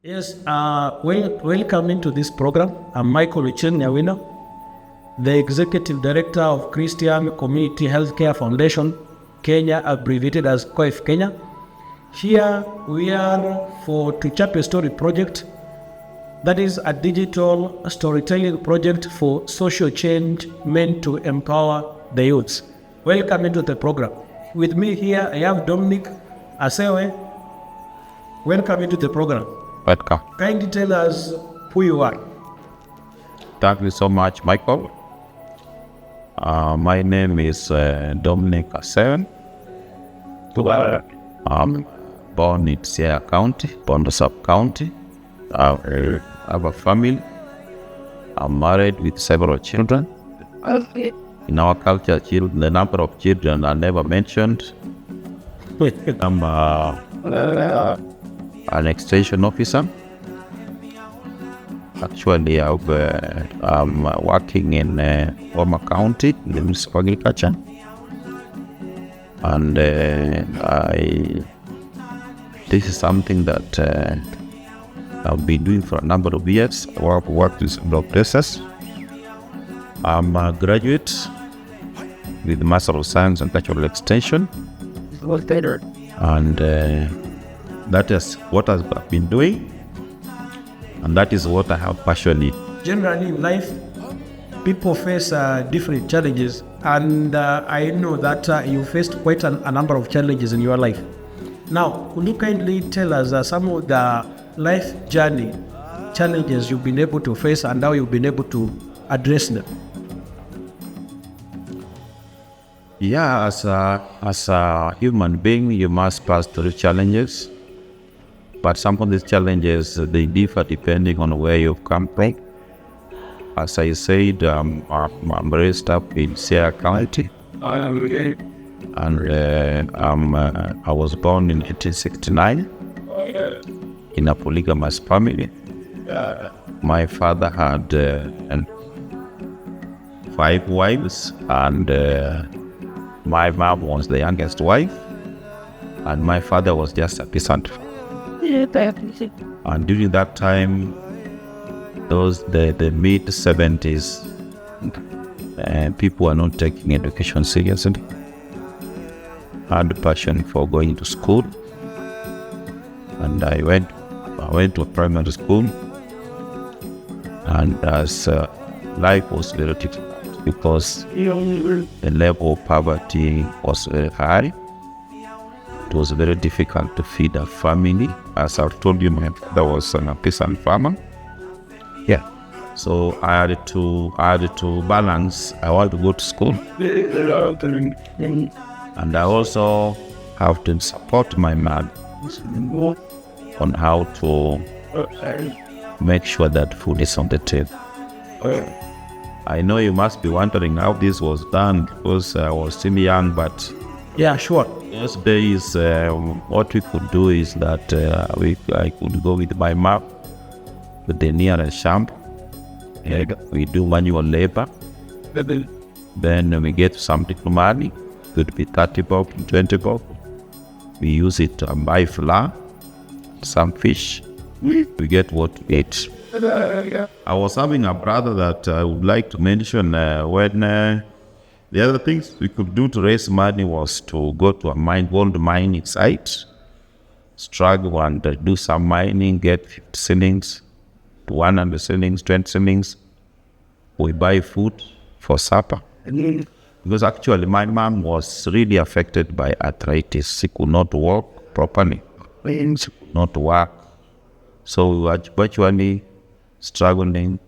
Yes, welcome into this program. I'm Michael Nyawina, the Executive Director of Christian Community Healthcare Foundation, Kenya, abbreviated as Qwetu, Kenya. Here we are for To Chap a Story project. That is a digital storytelling project for social change meant to empower the youths. Welcome into the program. With me here, I have Domnic Asewe. Welcome into the program. Welcome. Kindly tell us who you are. Thank you so much, Michael. My name is Domnic Asewe. I'm born in Sierra County, Bondo Sub-County. I have a family. I'm married with several children. In our culture, the number of children are never mentioned. I'm an extension officer. Actually, I'm working in Bungoma County, in the Municipal Agriculture. And this is something that I've been doing for a number of years. I've worked in several places. I'm a graduate with the Master of Science and Cultural Extension. And that is what I've been doing. And that is what I have passion in. Generally in life, people face different challenges. And I know that you faced quite a number of challenges in your life. Now, could you kindly tell us some of the life journey challenges you've been able to face and how you've been able to address them? Yeah, as a human being, you must pass through challenges. But some of these challenges, they differ depending on where you've come from. As I said, I'm raised up in Sierra County. And I was born in 1869 in a polygamous family. My father had 5 wives, and my mom was the youngest wife, and my father was just a peasant. And during that time, the mid-70s, people were not taking education seriously. Had a passion for going to school, and I went to a primary school, and as life was very difficult because the level of poverty was very high. It was very difficult to feed a family. As I've told you, my father was a peasant farmer. Yeah. So I had to balance. I want to go to school, and I also have to support my mom on how to make sure that food is on the table. I know you must be wondering how this was done because I was still young, but yeah, sure. Those days, what we could do is that I could go with my mom to the nearest shop. We do manual labor. Then we get something money. Could be 30 bob, 20 bob. We use it to buy flour, some fish. We get what we eat. I was having a brother that I would like to mention when the other things we could do to raise money was to go to a gold mining site, struggle and do some mining, get 50 shillings to 100 shillings, 20 shillings. We buy food for supper. Because actually my mom was really affected by arthritis. She could not walk properly. She could not work. So we were virtually struggling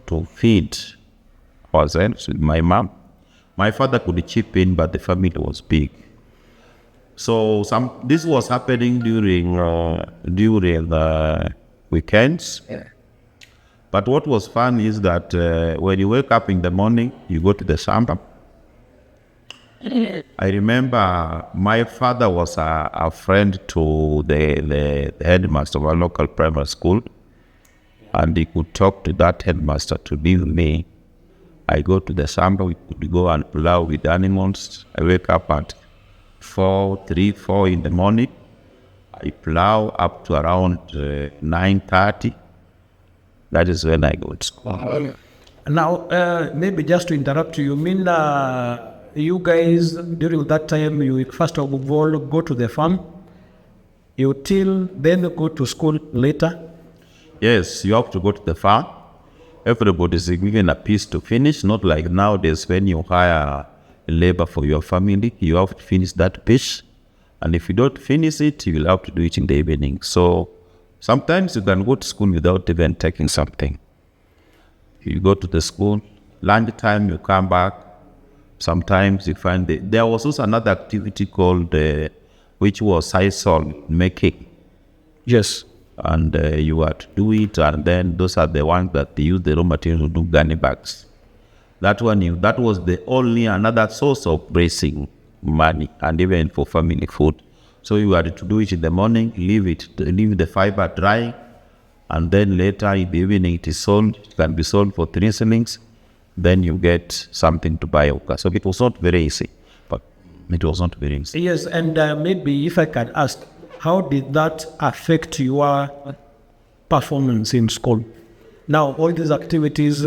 to feed ourselves with my mom. My father could chip in, but the family was big. So this was happening during the weekends. Yeah. But what was fun is that when you wake up in the morning, you go to the shamba. I remember my father was a friend to the headmaster of our local primary school, and he could talk to that headmaster to leave me. I go to the shamba, we could go and plow with animals. I wake up at 4 in the morning. I plow up to around 9:30. That is when I go to school. Now, maybe just to interrupt you mean you guys during that time, you first of all go to the farm, you till then go to school later? Yes, you have to go to the farm. Everybody is given a piece to finish, not like nowadays when you hire labor for your family. You have to finish that piece. And if you don't finish it, you will have to do it in the evening. So sometimes you can go to school without even taking something. You go to the school, lunchtime you come back. Sometimes you find there was also another activity called, which was sisal making. Yes. And you had to do it, and then those are the ones that they use the raw material to do gunny bags. That was the only another source of raising money and even for family food. So you had to do it in the morning, leave the fiber dry, and then later in the evening it is sold. It can be sold for 3 shillings. Then you get something to buy. So it was not very easy, but it was not very easy. Yes, and maybe if I can ask, how did that affect your performance in school? Now, all these activities,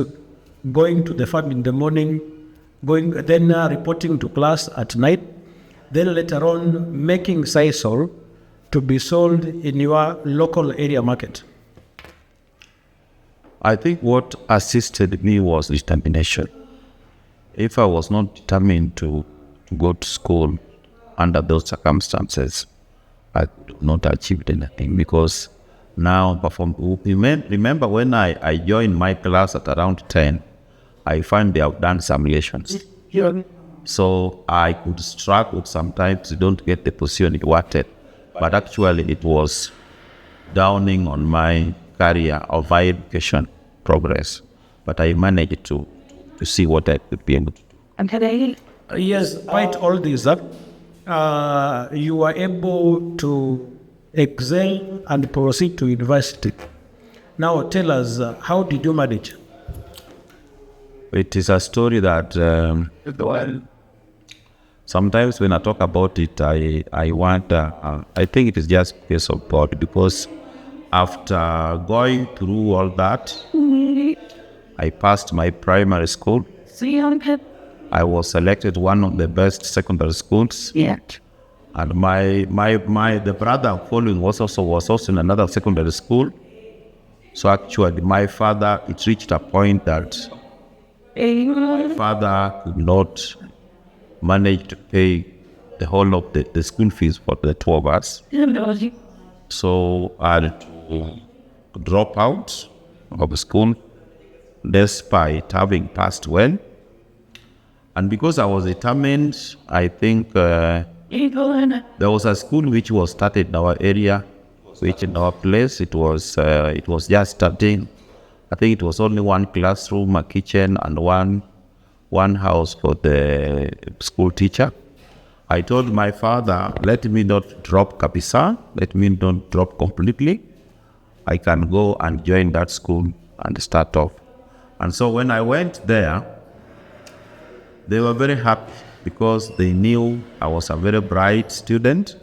going to the farm in the morning, then reporting to class at night, then later on making sisal to be sold in your local area market. I think what assisted me was determination. If I was not determined to go to school under those circumstances, I could not achieve anything, because now remember when I joined my class at around 10, I find they have done some relations. Yeah. So I could struggle sometimes to don't get the position it wanted, but actually it was downing on my career or my education progress. But I managed to see what I could be able to do. Yes, despite all this, you were able to excel and proceed to university. Now tell us, how did you manage? It is a story that sometimes when I talk about it, I wonder, I think it is just a case of God, because after going through all that, I passed my primary school. I was selected one of the best secondary schools. Yeah. And the brother following was also in another secondary school. So actually my father, it reached a point that my father could not manage to pay the whole of the school fees for the 2 of us. So I had to drop out of school despite having passed well. And because I was determined, I think there was a school which was started in our area, which in our place, it was just starting. I think it was only one classroom, a kitchen, and one house for the school teacher. I told my father, let me not drop kabisa, let me not drop completely. I can go and join that school and start off. And so when I went there, they were very happy because they knew I was a very bright student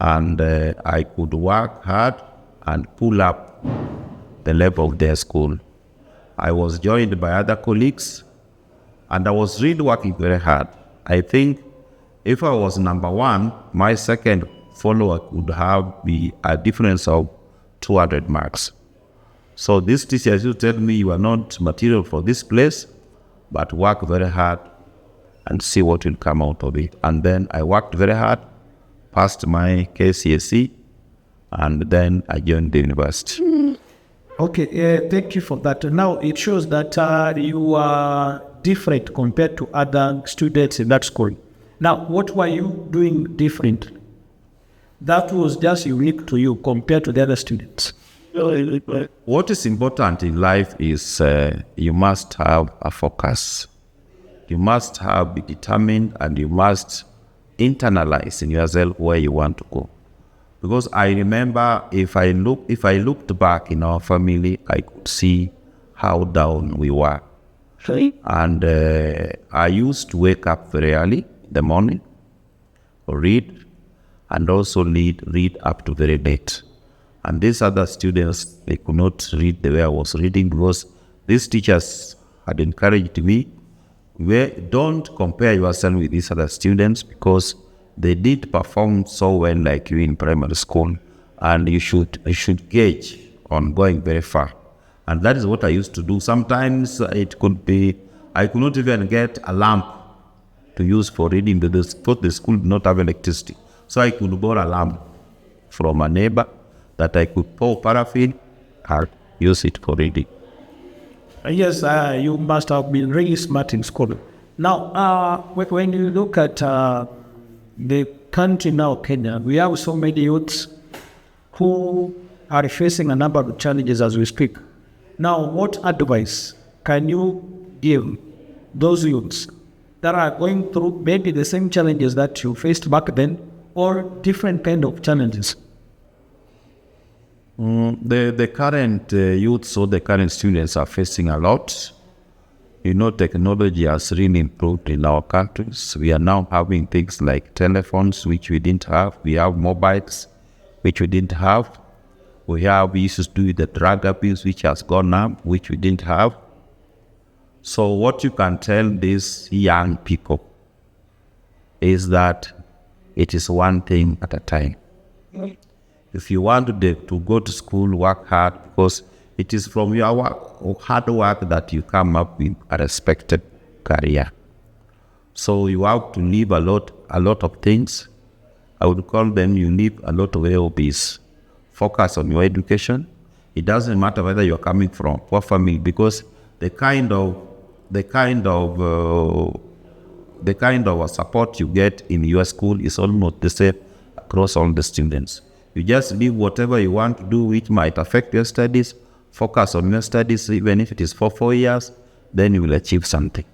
and I could work hard and pull up the level of their school. I was joined by other colleagues and I was really working very hard. I think if I was number 1, my second follower would have a difference of 200 marks. So these teachers used to tell me, you are not material for this place, but work very hard and see what will come out of it. And then I worked very hard, passed my KCSE, and then I joined the university. Okay, thank you for that. Now it shows that you are different compared to other students in that school. Now, what were you doing different? That was just unique to you compared to the other students. What is important in life is you must have a focus. You must be determined, and you must internalize in yourself where you want to go. Because I remember if I looked back in our family, I could see how down we were. And I used to wake up very early in the morning, read, and also read up to very late. And these other students, they could not read the way I was reading because these teachers had encouraged me, don't compare yourself with these other students because they did perform so well like you in primary school, and you should gauge on going very far. And that is what I used to do. Sometimes it could be, I could not even get a lamp to use for reading because the school did not have electricity. So I could borrow a lamp from a neighbor that I could pour paraffin and use it for reading. Yes, you must have been really smart in school. Now, when you look at the country now, Kenya, we have so many youths who are facing a number of challenges as we speak. Now, what advice can you give those youths that are going through maybe the same challenges that you faced back then or different kind of challenges? The current youths or the current students are facing a lot. You know, technology has really improved in our countries. We are now having things like telephones, which we didn't have. We have mobiles, which we didn't have. We used to do the drug abuse, which has gone up, which we didn't have. So what you can tell these young people is that it is one thing at a time. If you want to go to school, work hard, because it is from your hard work that you come up with a respected career. So you have to leave a lot of things. I would call them, you leave a lot of hobbies. Focus on your education. It doesn't matter whether you're coming from a poor family, because the kind of support you get in your school is almost the same across all the students. You just leave whatever you want to do which might affect your studies, focus on your studies, even if it is for 4 years, then you will achieve something.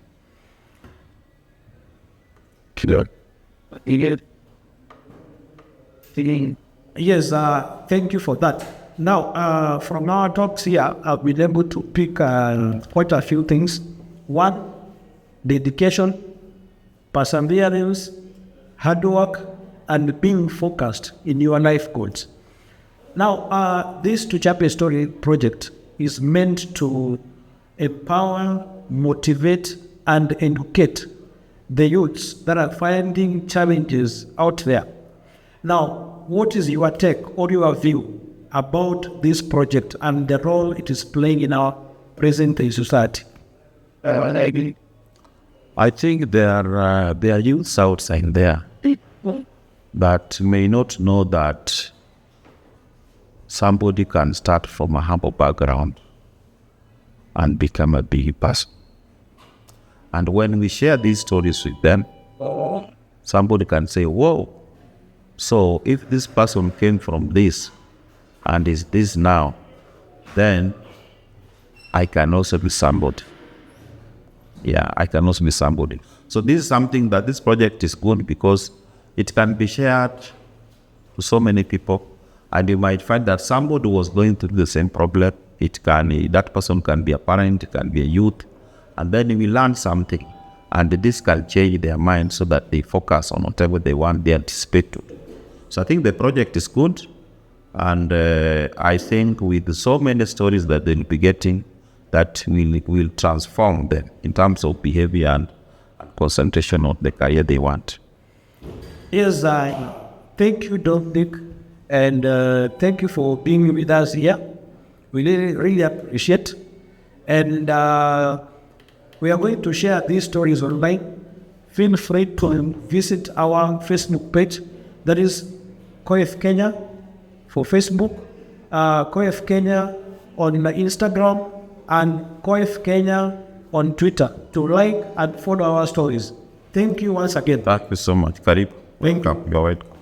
Yes, thank you for that. Now, from our talks here, I've been able to pick quite a few things. One, dedication, perseverance, hard work, and being focused in your life goals. Now, this Tuchape Story project is meant to empower, motivate, and educate the youths that are finding challenges out there. Now, what is your take or your view about this project and the role it is playing in our present-day society? I think there are youths outside there that may not know that somebody can start from a humble background and become a big person. And when we share these stories with them, somebody can say, whoa, so if this person came from this and is this now, then I can also be somebody. Yeah, I can also be somebody. So this is something that this project is good because it can be shared to so many people, and you might find that somebody was going through the same problem. That person can be a parent, it can be a youth, and then you will learn something, and this can change their mind so that they focus on whatever they want, they anticipate to do. So I think the project is good, and I think with so many stories that they'll be getting, that will transform them in terms of behavior and concentration on the career they want. Yes, thank you, Domnic, and thank you for being with us here. We really appreciate it. And we are going to share these stories online. Feel free to visit our Facebook page, that is Qwetu Kenya for Facebook, Qwetu Kenya on Instagram, and Qwetu Kenya on Twitter to like and follow our stories. Thank you once again. Thank you so much. Karibu. Thank you. You're welcome.